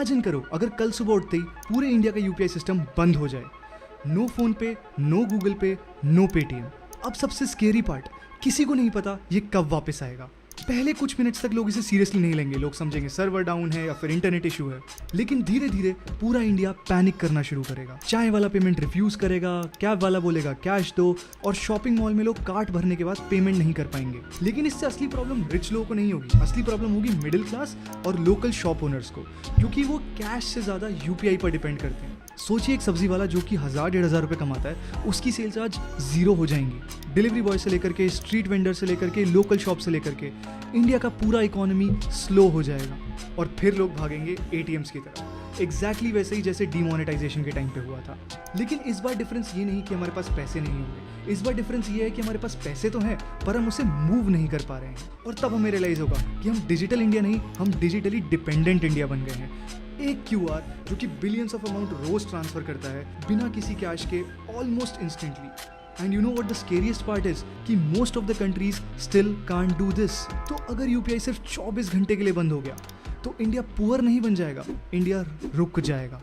Imagine करो अगर कल सुबह उठते ही पूरे इंडिया का यूपीआई सिस्टम बंद हो जाए। नो फोन पे, नो गूगल पे, नो पेटीएम। अब सबसे स्केरी पार्ट, किसी को नहीं पता ये कब वापस आएगा। पहले कुछ मिनट्स तक लोग इसे सीरियसली नहीं लेंगे, लोग समझेंगे सर्वर डाउन है या फिर इंटरनेट इशू है। लेकिन धीरे धीरे पूरा इंडिया पैनिक करना शुरू करेगा। चाय वाला पेमेंट रिफ्यूज करेगा, कैब वाला बोलेगा कैश दो, और शॉपिंग मॉल में लोग कार्ट भरने के बाद पेमेंट नहीं कर पाएंगे। लेकिन इससे असली प्रॉब्लम रिच लोगों को नहीं होगी, असली प्रॉब्लम होगी मिडिल क्लास और लोकल शॉप ओनर्स को, क्योंकि वो कैश से ज्यादा यूपीआई पर डिपेंड करते हैं। सोचिए एक सब्जी वाला जो कि 1000-1500 रुपये कमाता है, उसकी सेल्स आज जीरो हो जाएंगी। डिलीवरी बॉय से लेकर के, स्ट्रीट वेंडर से लेकर के, लोकल शॉप से लेकर के, इंडिया का पूरा इकोनॉमी स्लो हो जाएगा और फिर लोग भागेंगे एटीएम्स की तरफ। एग्जैक्टली वैसे ही जैसे डीमोनेटाइजेशन के टाइम पे हुआ था। लेकिन इस बार डिफरेंस ये नहीं कि हमारे पास पैसे नहीं होंगे, इस बार डिफरेंस ये है कि हमारे पास पैसे तो हैं पर हम उसे मूव नहीं कर पा रहे हैं। और तब हमें रियलाइज होगा कि हम डिजिटल इंडिया नहीं, हम डिजिटली डिपेंडेंट इंडिया बन गए हैं। एक क्यूआर जो कि बिलियंस ऑफ अमाउंट रोज ट्रांसफर करता है बिना किसी कैश के, almost instantly. And you know what the scariest part is कि most of the countries still can't do this. तो अगर यूपीआई सिर्फ 24 घंटे के लिए बंद हो गया तो इंडिया पुअर नहीं बन जाएगा, इंडिया रुक जाएगा।